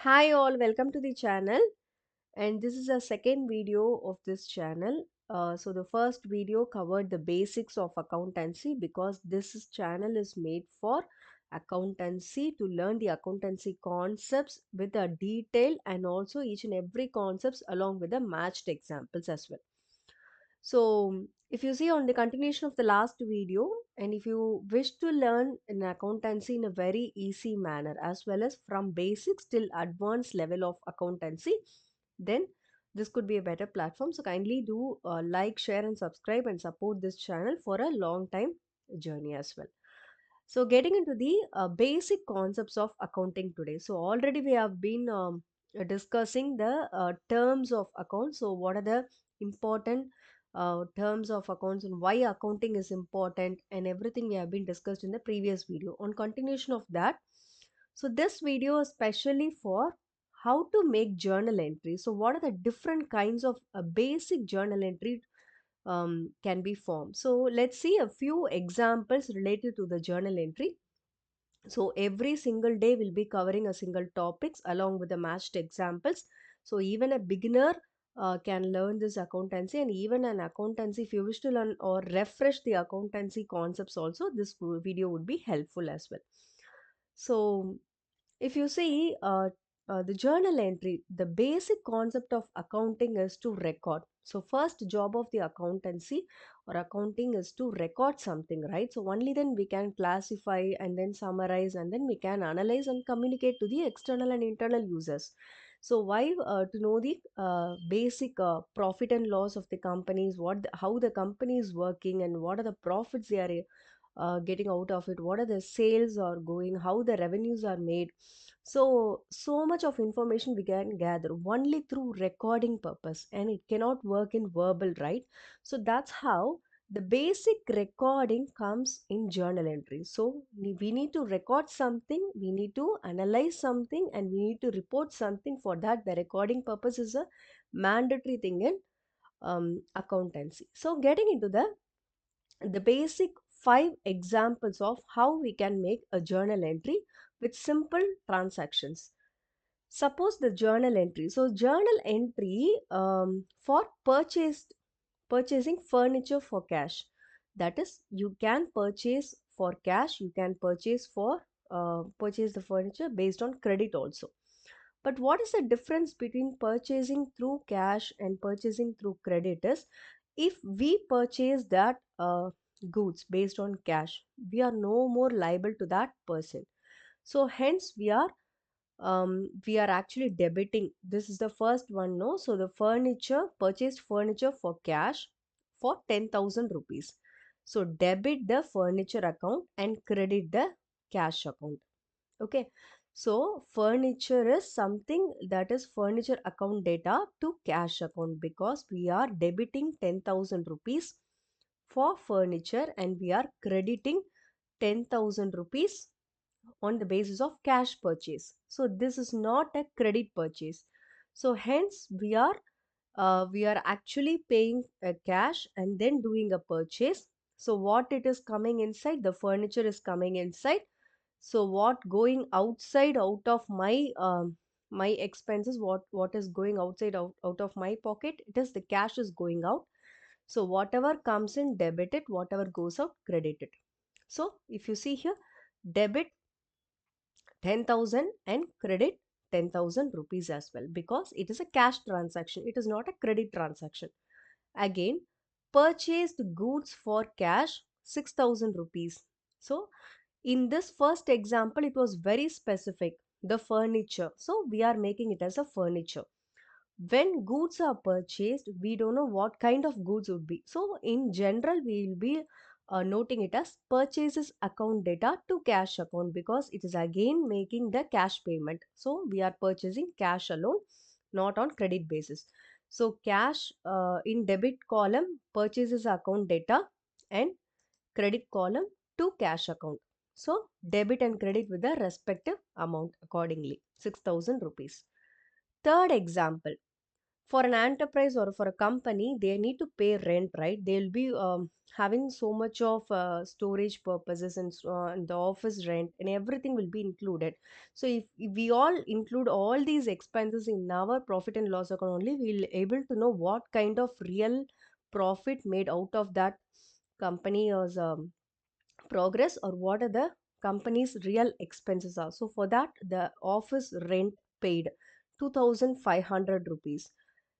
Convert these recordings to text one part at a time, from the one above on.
Hi all, welcome to the channel, and this is a second video of this channel. So the first video covered the basics of accountancy because channel is made for accountancy to learn the accountancy concepts with a detail and also each and every concepts along with the matched examples as well. So, if you see on the continuation of the last video, and if you wish to learn an accountancy in a very easy manner, as well as from basics till advanced level of accountancy, then this could be a better platform. So, kindly do like, share, and subscribe and support this channel for a long time journey as well. So, getting into the basic concepts of accounting today. So, already we have been discussing the terms of accounts. So, what are the important terms of accounts and why accounting is important, and everything we have been discussed in the previous video. On continuation of that, so this video is specially for how to make journal entries. So, what are the different kinds of basic journal entry can be formed. So let's see a few examples related to the journal entry. So every single day we'll be covering a single topics along with the matched examples. So even a beginner can learn this accountancy, and even an accountancy, if you wish to learn or refresh the accountancy concepts also, this video would be helpful as well. So if you see the journal entry, the basic concept of accounting is to record. So first job of the accountancy or accounting is to record something, right? So only then we can classify and then summarize and then we can analyze and communicate to the external and internal users. So why to know the basic profit and loss of the companies, how the company is working and what are the profits they are getting out of it, what are the sales are going, how the revenues are made. So much of information we can gather only through recording purpose, and it cannot work in verbal, right? So that's how the basic recording comes in journal entry. So we need to record something, we need to analyze something, and we need to report something. For that, the recording purpose is a mandatory thing in accountancy. So getting into the basic 5 examples of how we can make a journal entry with simple transactions. Suppose the journal entry. So journal entry for purchasing furniture for cash. That is, you can purchase for cash. You can purchase the furniture based on credit also. But what is the difference between purchasing through cash and purchasing through credit is, if we purchase that goods based on cash, we are no more liable to that person. So hence we are actually debiting. This is the first one, no? So the purchased furniture for cash for 10,000 rupees. So debit the furniture account and credit the cash account. Okay. So furniture is something that is furniture account data to cash account, because we are debiting 10,000 rupees for furniture and we are crediting 10,000 rupees on the basis of cash purchase. So this is not a credit purchase. So hence we are actually paying a cash and then doing a purchase. So what it is coming inside, the furniture is coming inside. So what going outside out of my expenses, what is going out of my pocket, it is the cash is going out. So whatever comes in, debit it, whatever goes out, credit it. So if you see here, debit 10,000 and credit 10,000 rupees as well, because it is a cash transaction, it is not a credit transaction. Again, purchased goods for cash 6,000 rupees. So in this first example, it was very specific, the furniture. So we are making it as a furniture. When goods are purchased, we don't know what kind of goods would be. So in general, we will be noting it as purchases account data to cash account, because it is again making the cash payment. So we are purchasing cash alone, not on credit basis. So cash in debit column, purchases account data, and credit column to cash account. So debit and credit with the respective amount accordingly, 6,000 rupees. Third example. For an enterprise or for a company, they need to pay rent, right? They'll be having so much of storage purposes and the office rent and everything will be included. So if we all include all these expenses in our profit and loss account only, we'll able to know what kind of real profit made out of that company or progress, or what are the company's real expenses are. So for that, the office rent paid 2500 rupees.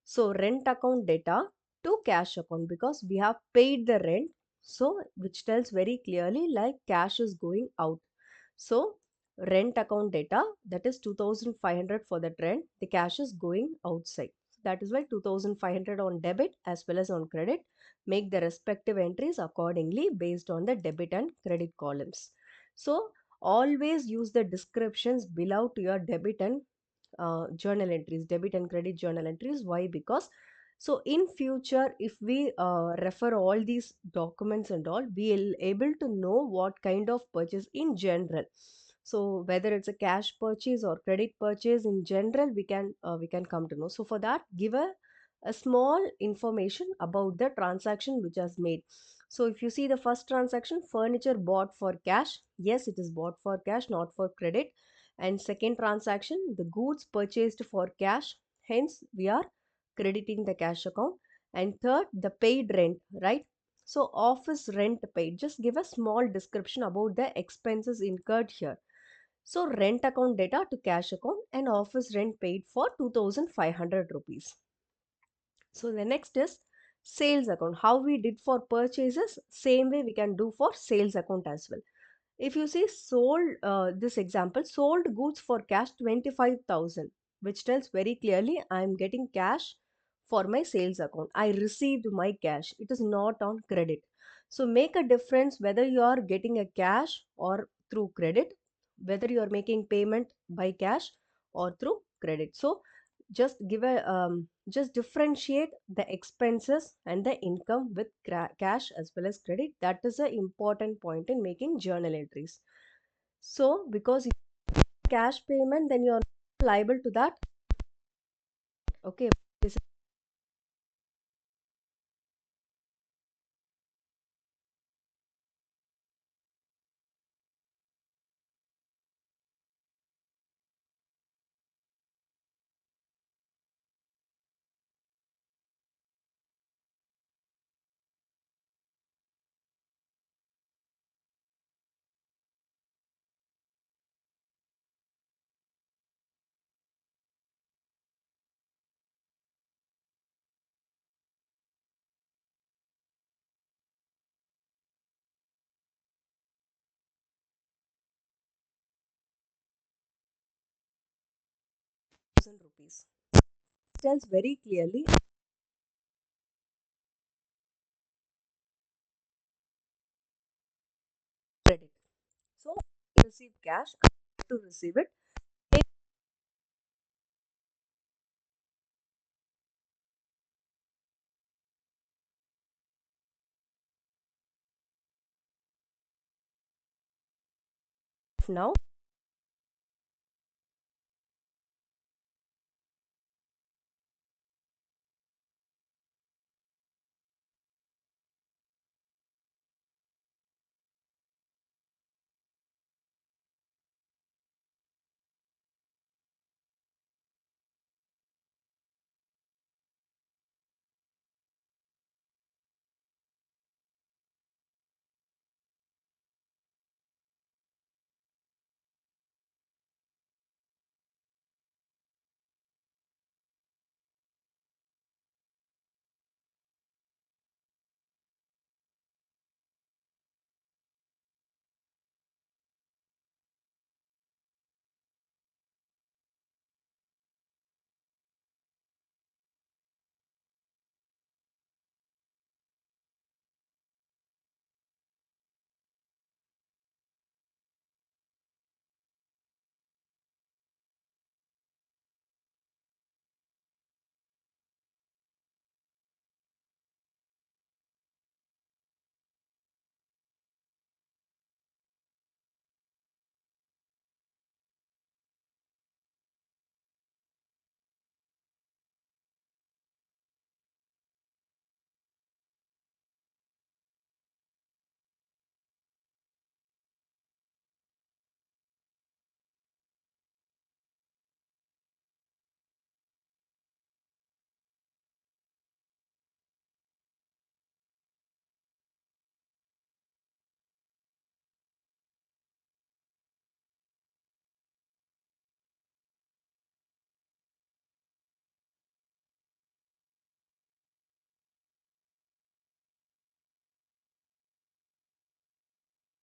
So rent account data to cash account, because we have paid the rent, so which tells very clearly like cash is going out. So rent account data, that is 2500 for the rent, the cash is going outside. That is why 2500 on debit as well as on credit. Make the respective entries accordingly based on the debit and credit columns. So always use the descriptions below to your debit and journal entries, debit and credit journal entries. Why? Because so in future, if we refer all these documents and all, we'll able to know what kind of purchase in general. So whether it's a cash purchase or credit purchase in general, we can come to know. So for that, give a small information about the transaction which has made. So if you see the first transaction, furniture bought for cash, yes, it is bought for cash, not for credit. And second transaction, the goods purchased for cash, hence we are crediting the cash account. And third, the paid rent, right? So office rent paid, just give a small description about the expenses incurred here. So rent account data to cash account and office rent paid for 2500 rupees. So the next is sales account. How we did for purchases, same way we can do for sales account as well. If you see sold, this example, sold goods for cash 25,000, which tells very clearly I am getting cash for my sales account. I received my cash. It is not on credit. So make a difference whether you are getting a cash or through credit, whether you are making payment by cash or through credit. So just differentiate the expenses and the income with cash as well as credit. That is an important point in making journal entries. So because if cash payment, then you're liable to that. Okay, this rupees tells very clearly credit. So receive cash to receive it. Now